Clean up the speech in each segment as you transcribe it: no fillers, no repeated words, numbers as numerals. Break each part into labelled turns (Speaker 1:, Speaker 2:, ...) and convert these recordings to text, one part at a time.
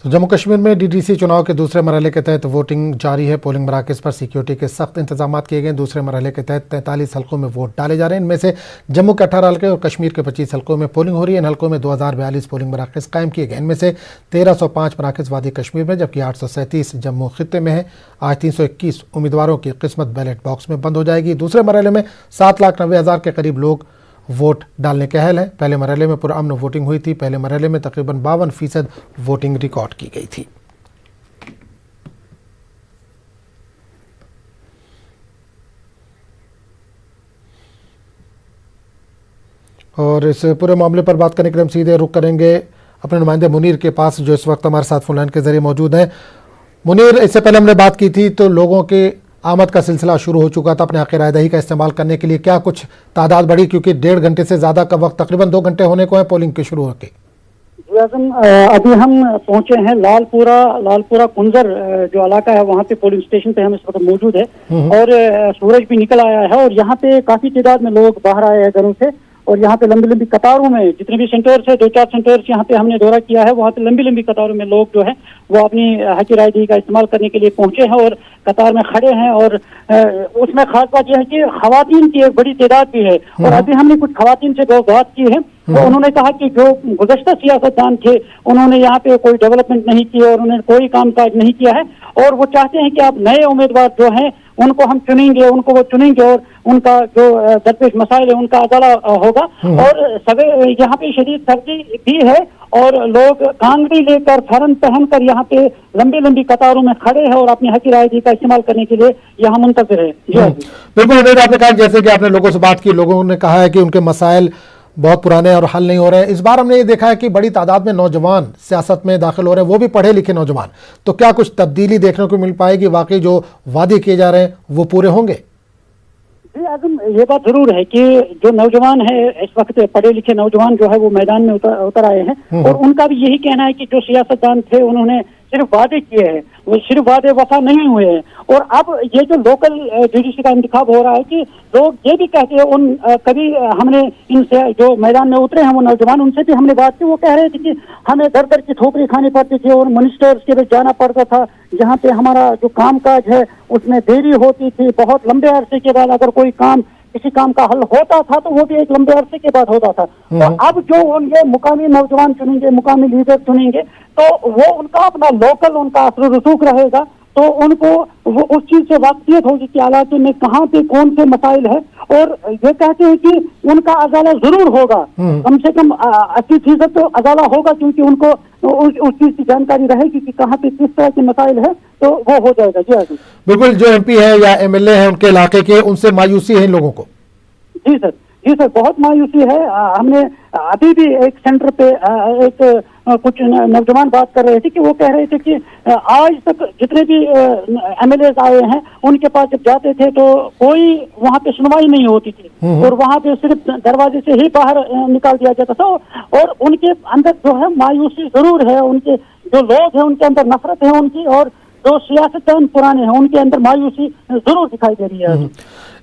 Speaker 1: जम्मू कश्मीर में डीडीसी चुनाव के दूसरे मरहले के तहत वोटिंग जारी है। पोलिंग मराकज़ पर सिक्योरिटी के सख्त इंतजाम किए गए। दूसरे मरहले के तहत 43 हल्कों में वोट डाले जा रहे हैं। इनमें से जम्मू के 18 हल्के और कश्मीर के 25 हल्कों में पोलिंग हो रही है। इन हल्कों में 2042 पोलिंग मराकज़ कायम किए गए। इनमें से 1305 मराकज़ वादी कश्मीर में, जबकि 837 जम्मू खित्ते में है। आज 321 उम्मीदवारों की किस्मत बैलेट बॉक्स में बंद हो जाएगी। दूसरे मरहले में 7,90,000 के करीब लोग वोट डालने के अहल हैं। पहले मरहले में पुरअमन वोटिंग हुई थी। पहले मरहले में तकरीबन 52% वोटिंग रिकॉर्ड की गई थी। और इस पूरे मामले पर बात करने के लिए हम सीधे रुख करेंगे अपने नुमाइंदे मुनीर के पास, जो इस वक्त हमारे साथ फोन लाइन के जरिए मौजूद हैं। मुनीर, इससे पहले हमने बात की थी तो लोगों के आमद का सिलसिला शुरू हो चुका था अपने हक़ रायदही का इस्तेमाल करने के लिए। क्या कुछ तादाद बढ़ी, क्योंकि 1.5 घंटे से ज़्यादा का वक्त, तकरीबन 2 घंटे होने को है पोलिंग के शुरू होकर?
Speaker 2: अभी हम पहुंचे हैं लालपुरा कुंजर जो इलाका है, वहाँ पे पोलिंग स्टेशन पे हम इस वक्त मौजूद है और सूरज भी निकल आया है और यहाँ पे काफी तादाद में लोग बाहर आए हैं घरों से और यहाँ पे लंबी लंबी कतारों में जितने भी सेंटर्स है, 2-4 सेंटर्स यहाँ पे हमने दौरा किया है, वहाँ पे लंबी लंबी कतारों में लोग जो है वो अपनी हक़ रायदही का इस्तेमाल करने के लिए पहुंचे हैं और कतार में खड़े हैं। और उसमें खास बात यह है कि खवातीन की एक बड़ी तादाद भी है और अभी हमने कुछ खवातीन से बात की है तो उन्होंने कहा कि जो गुज़श्ता सियासतदान थे उन्होंने यहाँ पे कोई डेवलपमेंट नहीं की और उन्होंने कोई कामकाज नहीं किया है और वो चाहते हैं कि अब नए उम्मीदवार जो हैं उनको हम चुनेंगे, उनको वो चुनेंगे और उनका जो दरपेश मसाइल है उनका अदाला होगा। और सवे यहाँ पे शदीद सर्दी भी है और लोग कांगड़ी लेकर फरन पहनकर यहाँ पे लंबी लंबी कतारों में खड़े हैं और अपनी हक़ रायदही का इस्तेमाल करने के लिए यहाँ मुंतज़िर है।
Speaker 1: बिल्कुल, आपने कहा जैसे कि आपने लोगों से बात की, लोगों ने कहा है कि उनके मसाइल बहुत पुराने और हल नहीं हो रहे हैं। इस बार हमने ये देखा है कि बड़ी तादाद में नौजवान सियासत में दाखिल हो रहे हैं, वो भी पढ़े लिखे नौजवान। तो क्या कुछ तब्दीली देखने को मिल पाएगी? वाकई जो वादे किए जा रहे हैं वो पूरे होंगे?
Speaker 2: जी आजम, ये बात जरूर है कि जो नौजवान है इस वक्त, पढ़े लिखे नौजवान जो है वो मैदान में उतर आए हैं और उनका भी यही कहना है कि जो सियासतदान थे उन्होंने सिर्फ वादे किए हैं, वो सिर्फ वादे वफा नहीं हुए हैं। और अब ये जो लोकल डीडीसी का इंतखाब हो रहा है कि लोग ये भी कहते हैं, कभी हमने इनसे जो मैदान में उतरे हैं वो नौजवान, उनसे भी हमने बात की, वो कह रहे थे कि हमें दर दर की ठोकरी खानी पड़ती थी और मिनिस्टर्स के भी जाना पड़ता था, जहाँ पे हमारा जो कामकाज है उसमें देरी होती थी। बहुत लंबे अरसे के बाद अगर कोई काम, किसी काम का हल होता था तो वो भी एक लंबे अरसे के बाद होता था। तो अब जो ये मुकामी नौजवान चुनेंगे, मुकामी लीडर चुनेंगे, तो वो उनका अपना लोकल उनका असर रसूख रहेगा, तो उनको वो उस चीज से वाकफियत होगी कि इलाके में कहाँ पे कौन से मसाइल है। और ये कहते हैं कि उनका अजाला जरूर होगा, कम से कम 80% तो अजाला होगा, क्योंकि उनको उस चीज की जानकारी रहेगी कि कहाँ पे किस तरह के मसाइल है, तो वो हो जाएगा। जी हाँ,
Speaker 1: बिल्कुल। जो MP है या MLA है उनके इलाके के, उनसे मायूसी है इन लोगों को?
Speaker 2: जी सर, बहुत मायूसी है। हमने अभी भी एक सेंटर पे कुछ नौजवान बात कर रहे थे कि वो कह रहे थे कि आज तक जितने भी MLAs आए हैं उनके पास जब जाते थे तो कोई वहाँ पे सुनवाई नहीं होती थी और वहाँ पे सिर्फ दरवाजे से ही बाहर निकाल दिया जाता था। और उनके अंदर जो है मायूसी जरूर है, उनके जो लोग हैं उनके अंदर नफरत है उनकी, और जो सियासतदान पुराने हैं उनके अंदर मायूसी जरूर दिखाई दे रही है।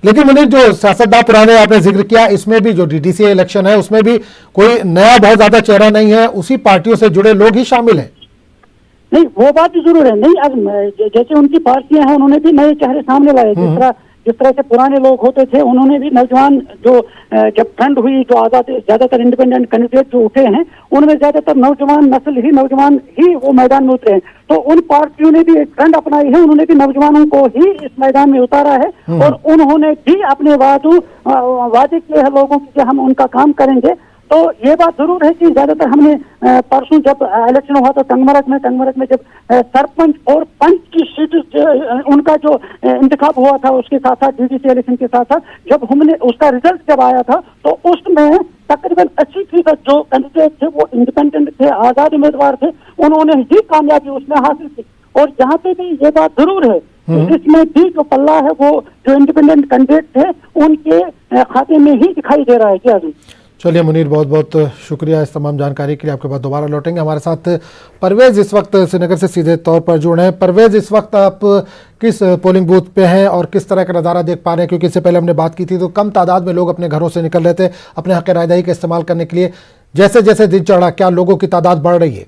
Speaker 1: लेकिन मैंने जो सियासतदान पुराने आपने जिक्र किया, इसमें भी जो DDC इलेक्शन है उसमें भी कोई नया बहुत ज्यादा चेहरा नहीं है, उसी पार्टियों से जुड़े लोग ही शामिल हैं।
Speaker 2: नहीं, वो बात भी जरूर है। नहीं, अब जैसे उनकी पार्टियां हैं उन्होंने भी नए चेहरे सामने लाए, जिस तरह से पुराने लोग होते थे उन्होंने भी नौजवान जो जब ट्रेंड हुई, जो ज्यादातर इंडिपेंडेंट कैंडिडेट जो उठे हैं उनमें ज्यादातर नौजवान ही वो मैदान में उतरे हैं। तो उन पार्टियों ने भी एक ट्रेंड अपनाई है, उन्होंने भी नौजवानों को ही इस मैदान में उतारा है और उन्होंने भी अपने वादे किए हैं लोगों की कि हम उनका काम करेंगे। तो ये बात जरूर है कि ज्यादातर हमने परसों जब इलेक्शन हुआ था टंगमरग में जब सरपंच और पंच की सीट उनका जो इंतखाब हुआ था, उसके साथ साथ DDC इलेक्शन के साथ साथ जब हमने उसका रिजल्ट जब आया था तो उसमें तकरीबन 80% जो कैंडिडेट थे वो इंडिपेंडेंट थे, आजाद उम्मीदवार थे, उन्होंने ही कामयाबी उसमें हासिल की। और यहाँ पे भी ये बात जरूर है, इसमें भी जो पल्ला है वो जो इंडिपेंडेंट कैंडिडेट थे उनके खाते में ही दिखाई दे रहा है। क्या?
Speaker 1: चलिए मुनीर, बहुत बहुत शुक्रिया इस तमाम जानकारी के लिए। आपके पास दोबारा लौटेंगे। हमारे साथ परवेज़ इस वक्त श्रीनगर से सीधे तौर पर जुड़े हैं। परवेज़, इस वक्त आप किस पोलिंग बूथ पे हैं और किस तरह का नज़ारा देख पा रहे हैं? क्योंकि इससे पहले हमने बात की थी तो कम तादाद में लोग अपने घरों से निकल रहे थे अपने हक़ रायदही का इस्तेमाल करने के लिए। जैसे जैसे दिन चढ़ा, क्या लोगों की तादाद बढ़ रही है?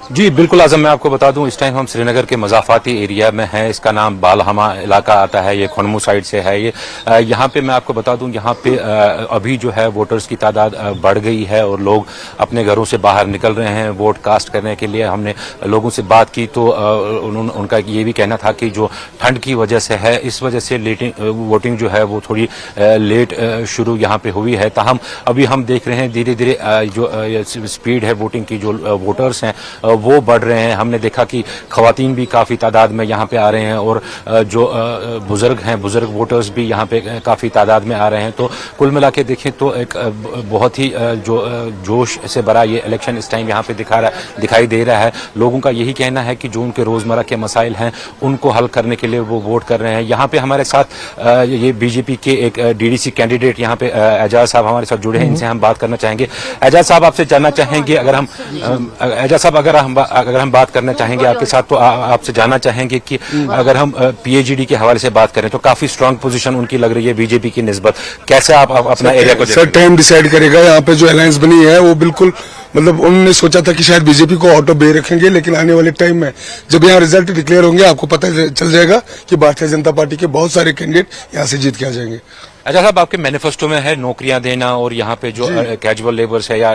Speaker 3: जी बिल्कुल आजम, मैं आपको बता दूं इस टाइम हम श्रीनगर के मजाफाती एरिया में हैं। इसका नाम बालहमा इलाका आता है, ये खनमू साइड से है। ये यहाँ पे मैं आपको बता दूं यहाँ पे अभी जो है वोटर्स की तादाद बढ़ गई है और लोग अपने घरों से बाहर निकल रहे हैं वोट कास्ट करने के लिए। हमने लोगों से बात की तो उनका ये भी कहना था कि जो ठंड की वजह से है इस वजह से वोटिंग जो है वो थोड़ी लेट शुरू यहाँ पे हुई है। ताहम अभी हम देख रहे हैं धीरे धीरे जो स्पीड है वोटिंग की, जो वोटर्स हैं वो बढ़ रहे हैं। हमने देखा कि खवातीन भी काफी तादाद में यहाँ पे आ रहे हैं और जो बुजुर्ग हैं, बुजुर्ग वोटर्स भी यहाँ पे काफी तादाद में आ रहे हैं। तो कुल मिला के देखें तो एक बहुत ही जो जोश से भरा ये इलेक्शन इस टाइम यहाँ पे दिखाई दे रहा है। लोगों का यही कहना है कि जो उनके रोजमर्रा के मसाइल हैं उनको हल करने के लिए वो वोट कर रहे हैं। यहाँ पे हमारे साथ ये बीजेपी के एक डीडीसी कैंडिडेट यहाँ पे एजाज साहब हमारे साथ जुड़े हैं, इनसे हम बात करना चाहेंगे। एजाज साहब आपसे जानना चाहेंगे, एजाज साहब अगर हम बात करना चाहेंगे आपके साथ तो आपसे जानना चाहेंगे कि अगर हम पीएचडी के हवाले से बात करें तो काफी स्ट्रांग पोजीशन उनकी लग रही है बीजेपी की निस्बत। कैसे आप अपना एरिया को
Speaker 4: सर टाइम डिसाइड करेगा। यहाँ पे जो अलायंस बनी है वो बिल्कुल मतलब उन्होंने सोचा था कि शायद बीजेपी को आउट ऑफ बे रखेंगे, लेकिन आने वाले टाइम में जब यहाँ रिजल्ट डिक्लेयर होंगे आपको पता चल जाएगा कि भारतीय जनता पार्टी के बहुत सारे कैंडिडेट यहाँ से जीत के आ जाएंगे।
Speaker 3: अच्छा साहब, आपके मैनिफेस्टो में है नौकरियां देना और यहाँ पे जो कैजुअल लेबर्स है या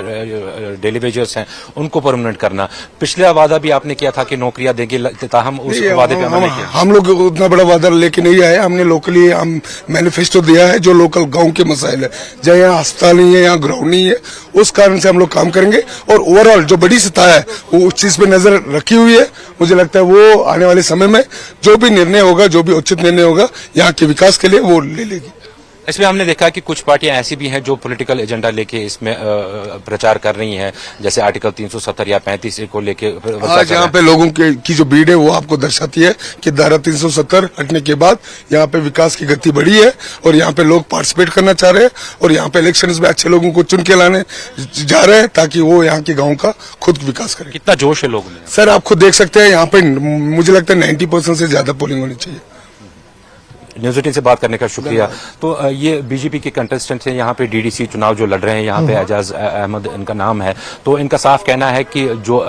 Speaker 3: डेली वेजर्स हैं उनको परमानेंट करना। पिछला वादा भी आपने किया था कि नौकरियां देंगे, ताहम उस वादे पे अमल नहीं किया।
Speaker 4: हम लोग उतना बड़ा वादा लेके नहीं आए। हमने लोकली हम मैनिफेस्टो दिया है जो लोकल गांव के मसाइल है, जहाँ यहाँ अस्पताल नहीं है, यहाँ ग्राउंड नहीं है, उस कारण से हम लोग काम करेंगे। और ओवरऑल जो बड़ी सत्ता है वो उस चीज पे नजर रखी हुई है। मुझे लगता है वो आने वाले समय में जो भी निर्णय होगा, जो भी उचित निर्णय होगा यहाँ के विकास के लिए वो ले लेगी।
Speaker 3: इसमें हमने देखा कि कुछ पार्टियां ऐसी भी हैं जो पॉलिटिकल एजेंडा लेके इसमें प्रचार कर रही हैं, जैसे आर्टिकल 370 या 35 को लेके।
Speaker 4: आज यहाँ पे लोगों की जो भीड़ है वो आपको दर्शाती है कि धारा 370 हटने के बाद यहाँ पे विकास की गति बढ़ी है और यहाँ पे लोग पार्टिसिपेट करना चाह रहे हैं और यहाँ पे इलेक्शंस में अच्छे लोगों को चुन के लाने जा रहे हैं ताकि वो यहाँ के गाँव का खुद विकास करें।
Speaker 3: कितना जोश है लोगों में
Speaker 4: सर, आप खुद देख सकते हैं। यहाँ पे मुझे लगता है 90% से ज्यादा पोलिंग होनी चाहिए।
Speaker 3: न्यूज 18 से बात करने का शुक्रिया। तो ये बीजेपी के कंटेस्टेंट हैं यहाँ पे डीडीसी चुनाव जो लड़ रहे हैं, यहाँ पे एजाज अहमद इनका नाम है। तो इनका साफ कहना है कि जो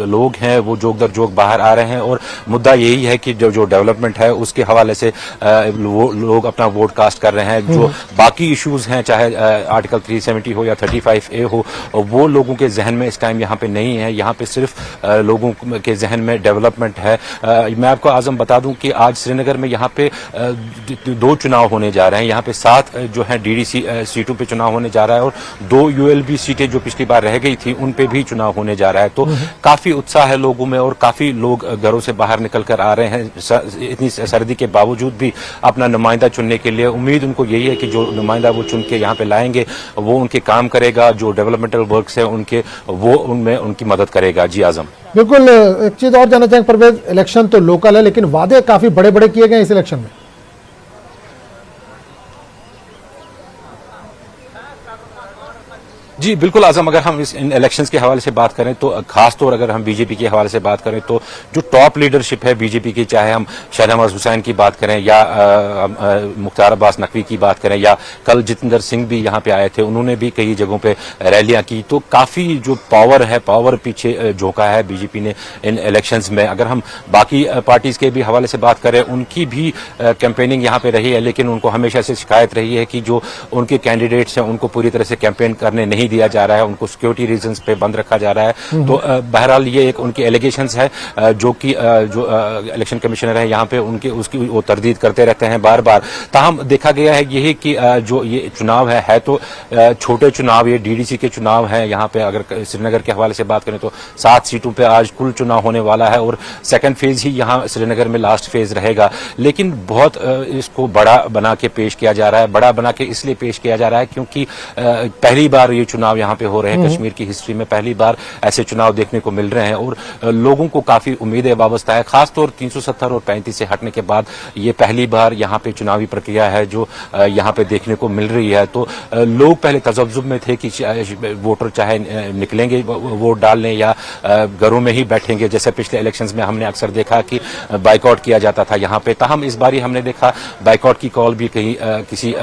Speaker 3: लोग हैं वो जोक दर जोक बाहर आ रहे हैं और मुद्दा यही है कि जो डेवलपमेंट है उसके हवाले से वो लोग अपना वोट कास्ट कर रहे हैं। जो बाकी इश्यूज हैं, चाहे आर्टिकल 370 हो या 35A हो, वो लोगों के जहन में इस टाइम यहाँ पे नहीं है। यहाँ पे सिर्फ लोगों के जहन में डेवलपमेंट है। मैं आपको आजम बता दूं कि आज श्रीनगर में यहाँ पे 2 चुनाव होने जा रहे हैं। यहाँ पे 7 जो है डीडीसी सीटों पे चुनाव होने जा रहा है और 2 यूएलबी सीटें जो पिछली बार रह गई थी उन पे भी चुनाव होने जा रहा है। तो काफी उत्साह है लोगों में और काफी लोग घरों से बाहर निकल कर आ रहे हैं इतनी सर्दी के बावजूद भी अपना नुमाइंदा चुनने के लिए। उम्मीद उनको यही है कि जो नुमाइंदा वो चुन के यहाँ पे लाएंगे वो उनके काम करेगा, जो डेवलपमेंटल वर्क्स है उनके वो उनमें उनकी मदद करेगा। जी आजम,
Speaker 1: बिल्कुल। एक चीज और जानना चाहेंगे परवेज, इलेक्शन तो लोकल है लेकिन वादे काफी बड़े बड़े किए गए इस इलेक्शन में।
Speaker 3: जी बिल्कुल आजम, अगर हम इन इलेक्शंस के हवाले से बात करें तो खास तौर अगर हम बीजेपी के हवाले से बात करें तो जो टॉप लीडरशिप है बीजेपी की, चाहे हम शहनवाज हुसैन की बात करें या मुख्तार अब्बास नकवी की बात करें या कल जितेंद्र सिंह भी यहाँ पे आए थे, उन्होंने भी कई जगहों पे रैलियां की। तो काफी जो पावर है, पावर पीछे झोंका है बीजेपी ने इन इलेक्शंस में। अगर हम बाकी पार्टीज के भी हवाले से बात करें, उनकी भी कैंपेनिंग यहाँ पे रही है, लेकिन उनको हमेशा से शिकायत रही है कि जो उनके कैंडिडेट्स हैं उनको पूरी तरह से कैंपेन करने नहीं दिया जा रहा है, उनको सिक्योरिटी रीजंस पे बंद रखा जा रहा है। तो बहरहाल ये एक उनकी एलिगेशंस है जो कि जो इलेक्शन कमिश्नर है यहाँ पे उनके उसकी वो तरदीद करते रहते हैं बार बार। ताहम देखा गया है यही कि जो ये चुनाव है तो छोटे चुनाव, ये डीडीसी के चुनाव है। यहाँ पे अगर श्रीनगर के हवाले से बात करें तो 7 सीटों पे आज कुल चुनाव होने वाला है और सेकंड फेज ही यहाँ श्रीनगर में लास्ट फेज रहेगा। लेकिन बहुत इसको बड़ा बना के पेश किया जा रहा है। बड़ा बना के इसलिए पेश किया जा रहा है क्योंकि पहली बार ये चुनाव यहाँ पे हो रहे हैं, कश्मीर की हिस्ट्री में पहली बार ऐसे चुनाव देखने को मिल रहे हैं और लोगों को काफी उम्मीदें वाबस्ता है। खासतौर 370 और 35 से हटने के बाद ये पहली बार यहाँ पे चुनावी प्रक्रिया है जो यहाँ पे देखने को मिल रही है। तो लोग पहले तजब्जुब में थे कि वोटर चाहे निकलेंगे वोट डालने या घरों में ही बैठेंगे, जैसे पिछले इलेक्शंस में हमने अक्सर देखा कि बाइकआउट किया जाता था यहाँ पे। ताहम इस बारी हमने देखा बाइकआउट की कॉल भी कहीं किसी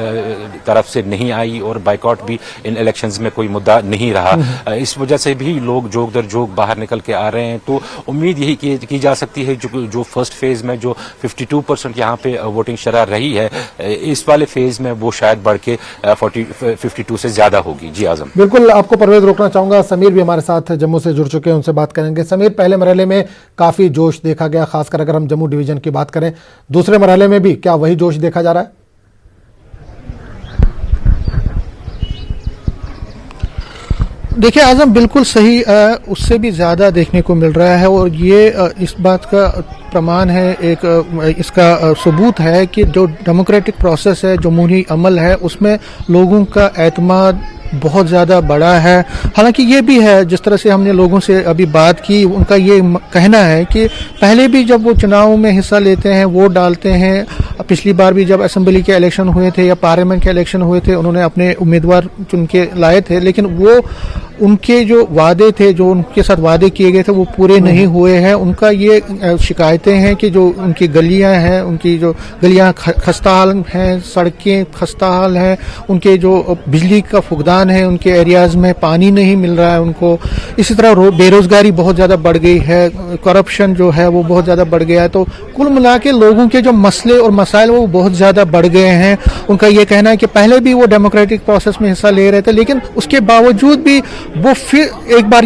Speaker 3: तरफ से नहीं आई और बाइकआउट बॉयकॉट भी इन इलेक्शंस में कोई मुद्दा नहीं रहा। इस वजह से भी लोग जोक दर जोक बाहर निकल के आ रहे हैं। तो उम्मीद यही की जा सकती है जो फर्स्ट फेज में जो 52% यहाँ पे वोटिंग शरह रही है, इस वाले फेज में वो शायद बढ़ के 52 से ज्यादा होगी। जी आजम,
Speaker 1: बिल्कुल आपको परवेज रोकना चाहूंगा। समीर भी हमारे साथ जम्मू से जुड़ चुके हैं, उनसे बात करेंगे। समीर, पहले मरहले में काफी जोश देखा गया, खासकर अगर हम जम्मू डिवीजन की बात करें। दूसरे मरहले में भी क्या वही जोश देखा जा रहा है?
Speaker 5: देखिए आजम, बिल्कुल सही, उससे भी ज़्यादा देखने को मिल रहा है। और ये इस बात का प्रमाण है, इसका सबूत है कि जो डेमोक्रेटिक प्रोसेस है, जमहूरी अमल है, उसमें लोगों का एतमाद बहुत ज़्यादा बड़ा है। हालांकि ये भी है, जिस तरह से हमने लोगों से अभी बात की, उनका ये कहना है कि पहले भी जब वो चुनाव में हिस्सा लेते हैं, वोट डालते हैं, पिछली बार भी जब असेंबली के इलेक्शन हुए थे या पार्लियामेंट के इलेक्शन हुए थे, उन्होंने अपने उम्मीदवार चुन के लाए थे, लेकिन वो उनके जो वादे थे, जो उनके साथ वादे किए गए थे, वो पूरे नहीं हुए हैं। उनका ये शिकायतें हैं कि जो उनकी गलियां हैं, उनकी जो गलियां खस्ताहाल हैं, सड़कें खस्ताहाल हैं, उनके जो बिजली का फुकदान है, उनके एरियाज में पानी नहीं मिल रहा है उनको। इसी तरह बेरोजगारी बहुत ज़्यादा बढ़ गई है, करप्शन जो है वो बहुत ज़्यादा बढ़ गया है। तो कुल मिला के लोगों के जो मसले और मसाइल वो बहुत ज़्यादा बढ़ गए हैं। उनका ये कहना है कि पहले भी वो डेमोक्रेटिक प्रोसेस में हिस्सा ले रहे थे, लेकिन उसके बावजूद भी वो फिर एक बात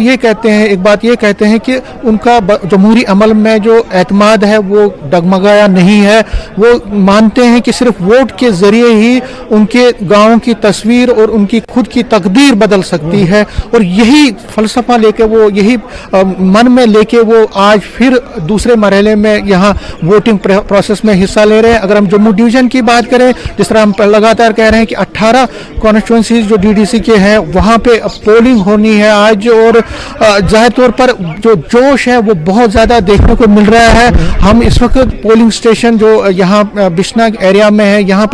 Speaker 5: ये कहते हैं कि उनका जमहूरी अमल में जो एतमाद है वो डगमगाया नहीं है। वो मानते हैं कि सिर्फ वोट के जरिए ही उनके गांव की तस्वीर और उनकी खुद की तकदीर बदल सकती है। और यही फलसफा लेके वो, यही मन में लेके वो आज फिर दूसरे मरहले में यहाँ वोटिंग प्रोसेस में हिस्सा ले रहे हैं। अगर हम जम्मू डिवीजन की बात करें, जिस तरह हम लगातार कह रहे हैं कि 18 कॉन्स्टिट्यूंसीज जो डीडीसी के हैं, वहाँ पे पोलिंग होनी है आज। और जाहिर तौर पर जो जोश है वो बहुत ज़्यादा देखने को मिल रहा है। हम इस वक्त पोलिंग स्टेशन जो यहाँ बिश्नाग एरिया में है, यहाँ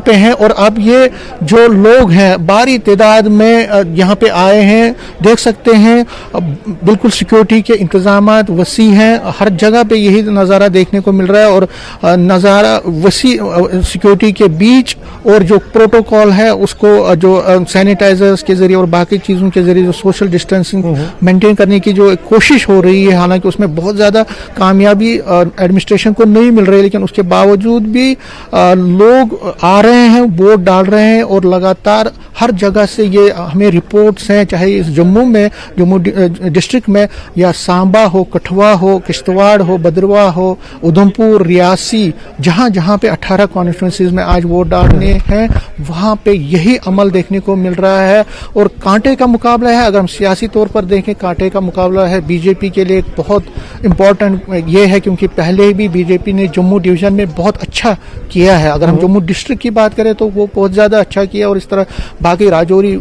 Speaker 5: पे हैं। और अब ये जो लोग हैं भारी तादाद में यहाँ पे आए हैं, देख सकते हैं बिल्कुल सिक्योरिटी के इंतजामात वसी हैं, हर जगह पे यही नज़ारा देखने को मिल रहा है। और नज़ारा वसी सिक्योरिटी के बीच, और जो प्रोटोकॉल है उसको जो सैनिटाइजर्स के जरिए और बाकी चीज़ों के जरिए जो सोशल डिस्टेंसिंग मेंटेन करने की जो कोशिश हो रही है, हालांकि उसमें बहुत ज़्यादा कामयाबी एडमिनिस्ट्रेशन को नहीं मिल रही, लेकिन उसके बावजूद भी लोग आ रहे हैं, वोट डाल रहे हैं। और लगातार हर जगह से ये हमें रिपोर्ट्स हैं, चाहे इस जम्मू डिस्ट्रिक्ट में या सांबा हो, कठुआ हो, किश्तवाड़ हो, भद्रवाह हो, उधमपुर, रियासी, जहाँ जहाँ पे 18 कॉन्स्टिट्यूंसीज में आज वोट डालने हैं, वहाँ पे यही अमल देखने को मिल रहा है। और कांटे का मुकाबला है। अगर हम सियासी तौर पर देखें, कांटे का मुकाबला है। बीजेपी के लिए बहुत इम्पोर्टेंट ये है क्योंकि पहले भी बीजेपी ने जम्मू डिवीजन में बहुत अच्छा किया है। अगर हम जम्मू डिस्ट्रिक्ट की बात करें तो वो बहुत ज़्यादा अच्छा किया। और इस तरह बाकी राजौरी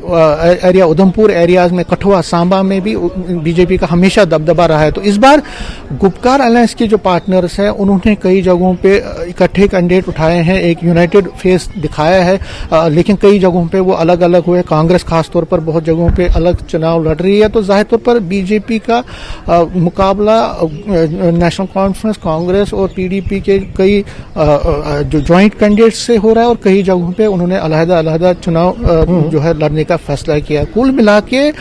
Speaker 5: एरिया, उधमपुर एरियाज में, कठुआ, सांबा में भी बीजेपी का हमेशा दबदबा रहा है। तो इस बार गुपकार अलायंस के जो पार्टनर्स हैं, उन्होंने कई जगहों पे इकट्ठे कैंडिडेट उठाए हैं, एक यूनाइटेड फेस दिखाया है, लेकिन कई जगहों पे वो अलग अलग हुए। कांग्रेस खासतौर पर बहुत जगहों पे अलग चुनाव लड़ रही है। तो जाहिर तौर पर बीजेपी का मुकाबला नेशनल कॉन्फ्रेंस, कांग्रेस और पीडीपी के कई जो ज्वाइंट कैंडिडेट से हो रहा है, और कई जगहों पे उन्होंने अलग-अलग चुनाव जो है लड़ने का फैसला किया। कुल मिला के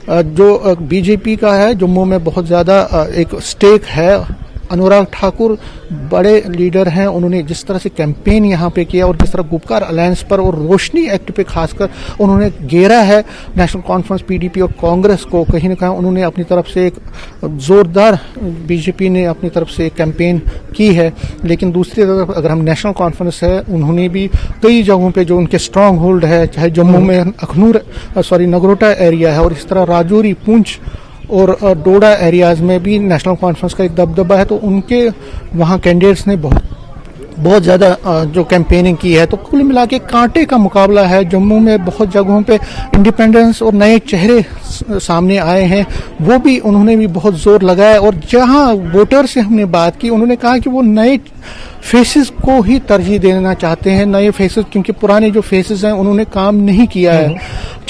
Speaker 5: जो बीजेपी का है, जम्मू में बहुत ज़्यादा एक स्टेक है। अनुराग ठाकुर बड़े लीडर हैं, उन्होंने जिस तरह से कैंपेन यहाँ पे किया, और जिस तरह गुपकार अलायंस पर और रोशनी एक्ट पे खासकर उन्होंने घेरा है नेशनल कॉन्फ्रेंस, पीडीपी और कांग्रेस को, कहीं ना कहीं उन्होंने अपनी तरफ से एक जोरदार, बीजेपी ने अपनी तरफ से एक कैंपेन की है। लेकिन दूसरी तरफ अगर हम नेशनल कॉन्फ्रेंस है, उन्होंने भी कई जगहों पे जो उनके स्ट्रांग होल्ड है, चाहे जम्मू में नगरोटा एरिया है, और इस तरह राजौरी, पुंछ और डोडा एरियाज में भी नेशनल कॉन्फ्रेंस का एक दबदबा है। तो उनके वहाँ कैंडिडेट्स ने बहुत ज़्यादा जो कैंपेनिंग की है। तो कुल मिला के कांटे का मुकाबला है। जम्मू में बहुत जगहों पे इंडिपेंडेंस और नए चेहरे सामने आए हैं, वो भी उन्होंने भी बहुत जोर लगाया। और जहाँ वोटर से हमने बात की, उन्होंने कहा कि वो नए फेसेस को ही तरजीह देना चाहते हैं, नए फेसेस, क्योंकि पुराने जो फेसेस हैं उन्होंने काम नहीं किया है।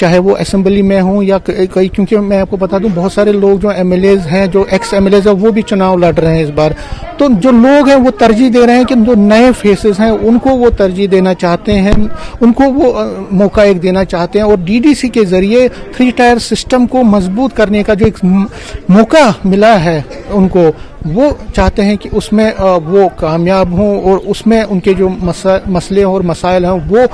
Speaker 5: चाहे वो असेंबली में हों या कई, क्योंकि मैं आपको बता दूं बहुत सारे लोग जो एमएलएज हैं, जो एक्स एमएलएज हैं, वो भी चुनाव लड़ रहे हैं इस बार। तो जो लोग हैं वो तरजीह दे रहे हैं कि जो नए फेसेस हैं उनको वो तरजीह देना चाहते हैं, उनको वो मौका एक देना चाहते हैं। और डीडीसी के जरिए 3 टायर सिस्टम को मजबूत करने का जो एक मौका मिला है उनको, वो चाहते हैं कि उसमें वो कामयाब हों और उसमें उनके जो मसले और मसाइल हैं वो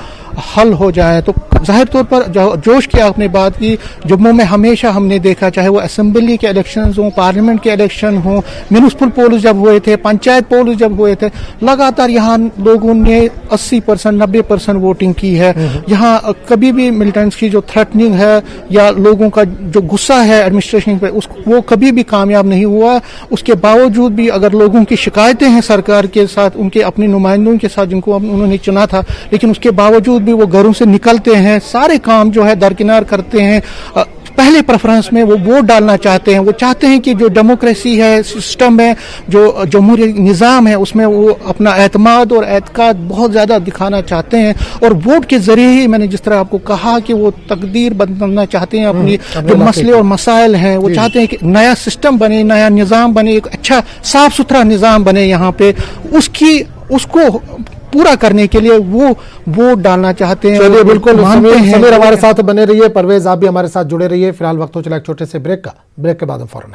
Speaker 5: हल हो जाए। तो जाहिर तौर पर जोश की आपने बात की, जम्मू में हमेशा हमने देखा, चाहे वो असेंबली के इलेक्शन हों, पार्लियामेंट के इलेक्शन हों, म्यूनिसिपल पोल्स जब हुए थे, पंचायत पोल्स जब हुए थे, लगातार यहाँ लोगों ने 80% 90% वोटिंग की है। यहाँ कभी भी मिलिटेंट्स की जो थ्रेटनिंग है या लोगों का जो गुस्सा है एडमिनिस्ट्रेशन पे, वो कभी भी कामयाब नहीं हुआ। उसके बावजूद भी अगर लोगों की शिकायतें हैं सरकार के साथ, उनके अपने नुमाइंदों के साथ जिनको उन्होंने चुना था, लेकिन उसके बावजूद भी वो घरों से निकलते हैं, सारे काम जो है दरकिनार करते हैं। पहले प्रेफरेंस में वो वोट डालना चाहते हैं। वो चाहते हैं कि जो डेमोक्रेसी है, सिस्टम है, जो जमहूरी निज़ाम है, उसमें वो अपना एतमाद और एतकाद बहुत ज़्यादा दिखाना चाहते हैं। और वोट के ज़रिए ही, मैंने जिस तरह आपको कहा कि वो तकदीर बदलना चाहते हैं, अपनी जो मसले और मसाइल हैं, वो चाहते हैं कि नया सिस्टम बने, नया निज़ाम बने, एक अच्छा साफ सुथरा निज़ाम बने यहाँ पे। उसको पूरा करने के लिए वो वोट डालना चाहते हैं।
Speaker 1: चलिए, बिल्कुल समीर हमारे साथ बने रहिए, परवेज आप भी हमारे साथ जुड़े रहिए। फिलहाल वक्त हो चला एक छोटे से ब्रेक का। ब्रेक के बाद हम फौरन